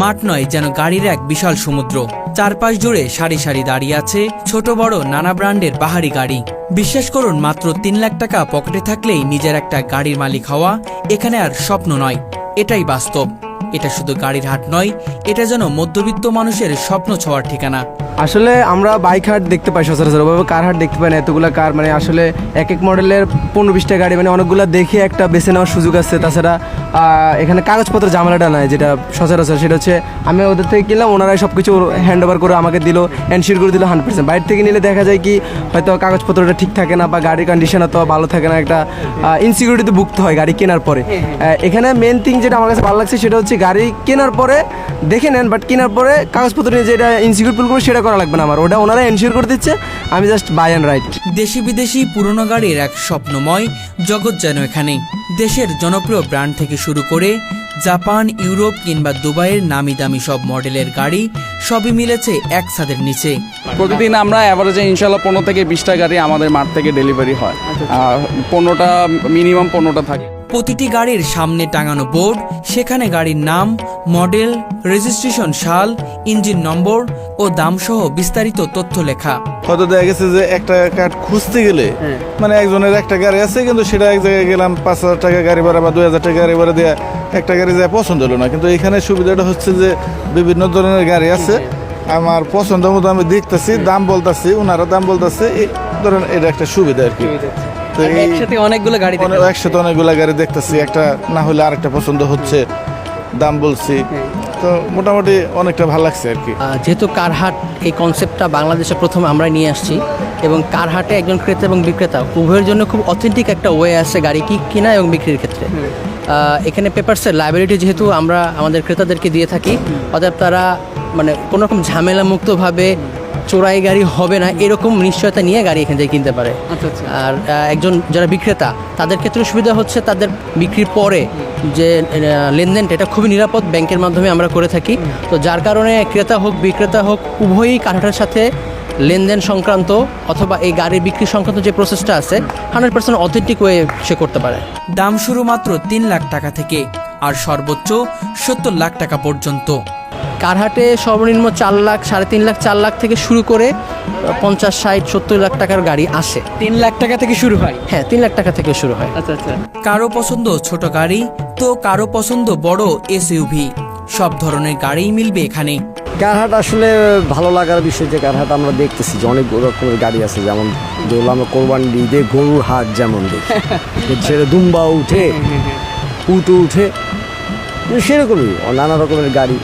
মাঠ নয়, যেন গাড়ির এক বিশাল সমুদ্র। চারপাশ জুড়ে সারি সারি দাঁড়িয়ে আছে ছোট বড় নানা ব্র্যান্ডের বাহারি গাড়ি। বিশ্বাস করুন, মাত্র 3 লাখ টাকা পকেটে থাকলেই নিজের একটা গাড়ির মালিক হওয়া এখানে আর স্বপ্ন নয়, এটাই বাস্তব। এটা শুধু গাড়ির হাট নয়, এটা যেন মধ্যবিত্ত মানুষের স্বপ্ন ছোঁয়ার ঠিকানা। আসলে আমরা বাইক হাট দেখতে পাই সচরাচর, ওভাবে কার হাট দেখতে পাই না। এতগুলা কার মানে আসলে এক এক মডেলের 15-20টা গাড়ি, মানে অনেকগুলো দেখে একটা বেছে নেওয়ার সুযোগ আছে। তাছাড়া এখানে কাগজপত্র ঝামেলাটা নাই, যেটা সচরাচর সেটা হচ্ছে আমি ওদের থেকে কিনলাম, ওনারাই সব কিছু হ্যান্ড ওভার করে আমাকে দিল, এনশিওর করে দিল 100%। বাইরে থেকে নিলে দেখা যায় কি হয়তো কাগজপত্রটা ঠিক থাকে না বা গাড়ির কন্ডিশন অত ভালো থাকে না, একটা ইনসিকিউরিটিতে ভুগতে হয় গাড়ি কেনার পরে। এখানে মেন থিং যেটা আমার কাছে ভালো লাগছে সেটা হচ্ছে গাড়ি কেনার পরে দেখে নেন, বাট কেনার পরে কাগজপত্র নিয়ে যেটা ইনসিকিউর ফিল করে সেটা করা লাগবে না আমার, ওটা ওনারা এনশিওর করে দিচ্ছে, আমি জাস্ট বাই অ্যান্ড রাইট। দেশি বিদেশি পুরনো গাড়ির এক স্বপ্নময় জগৎ যেন এখানে। দেশের জনপ্রিয় ব্র্যান্ড থেকে শুরু করে জাপান, ইউরোপ কিংবা দুবাইয়ের নামি দামি সব মডেলের গাড়ি সবই মিলেছে এক ছাদের নিচে। প্রতিদিন আমরা অ্যাভারেজে ইনশাল্লাহ 15 থেকে 20টা গাড়ি আমাদের মাঠ থেকে ডেলিভারি হয়। 15টা মিনিমাম 15টা থাকে। প্রতিটি গাড়ির সামনে টাঙানো বোর্ড, সেখানে গাড়ির নাম, মডেল, রেজিস্ট্রেশন সাল, ইঞ্জিন নম্বর ও দামসহ বিস্তারিত তথ্য লেখা। হয়তো দেখা গেছে যে একটা কার্ড খুঁজতে গেলে মানে একজনের একটা গাড়ি আছে, কিন্তু সেটা এক জায়গায় গেলাম 5,000 টাকা গাড়ি ভাড়া বা 2,000 টাকা গাড়ি ভাড়া দিয়ে একটা গাড়ি যায় পছন্দ হলো না। কিন্তু এখানে সুবিধাটা হচ্ছে যে বিভিন্ন ধরনের গাড়ি আছে, আমার পছন্দ মতো আমি দেখতেছি, দাম বলতেছি, ওনারা দাম বলতেছে, এই ধরেন এটা একটা সুবিধা আর কি। তো একসাথে অনেকগুলো গাড়ি একসাথে অনেকগুলো গাড়ি দেখতেছি, একটা না হলে আরেকটা পছন্দ হচ্ছে, দাম বলছি, তো মোটামুটি অনেকটা ভালো লাগছে আর কি। যেহেতু কারহাট এই কনসেপ্টটা বাংলাদেশে প্রথম আমরা নিয়ে আসছি, এবং কারহাটে একজন ক্রেতা এবং বিক্রেতা উভয়ের জন্য খুব অথেন্টিক একটা ওয়ে আছে গাড়ি কিনা এবং বিক্রির ক্ষেত্রে। এখানে পেপারসের লাইবিলিটি যেহেতু আমরা আমাদের ক্রেতাদেরকে দিয়ে থাকি, অতএব তারা মানে কোনো রকম ঝামেলা মুক্তভাবে চোরাই গাড়ি হবে না এরকম নিশ্চয়তা নিয়ে গাড়ি এখান থেকে কিনতে পারে। আর একজন যারা বিক্রেতা তাদের ক্ষেত্রে সুবিধা হচ্ছে তাদের বিক্রির পরে যে লেনদেনটা এটা খুবই নিরাপদ ব্যাংকের মাধ্যমে আমরা করে থাকি। তো যার কারণে ক্রেতা হোক বিক্রেতা হোক উভয়ই কারহাটের সাথে লেনদেন সংক্রান্ত অথবা এই গাড়ির বিক্রি সংক্রান্ত যে প্রসেসটা আছে 100% অথেন্টিক ওয়ে সে করতে পারে। দাম শুরু মাত্র 3 লাখ টাকা থেকে আর সর্বোচ্চ 70 লাখ টাকা পর্যন্ত। কারহাটে সর্বনিম্ন 4 লাখ, 3.5 লাখ, 4 লাখ থেকে শুরু করে 50, 60, 70 লাখ টাকার গাড়ি আসে। 3 লাখ টাকা থেকে শুরু হয়। হ্যাঁ, 3 লাখ টাকা থেকে শুরু হয়। আচ্ছা আচ্ছা। কারো পছন্দ ছোট গাড়ি, তো কারো পছন্দ বড় এসইউভি, সব ধরনের গাড়িই মিলবে এখানে। কারহাট আসলে ভালো লাগার বিষয় যে কারহাট আমরা দেখতেছি যে অনেক রকমের গাড়ি আছে, যেমন যেগুলো আমরা কোরবানি ঈদে গরুর হাট যেমন দেখি, সেটা দুম্বা উঠে, উঠে সেরকমই নানা রকমের গাড়ি।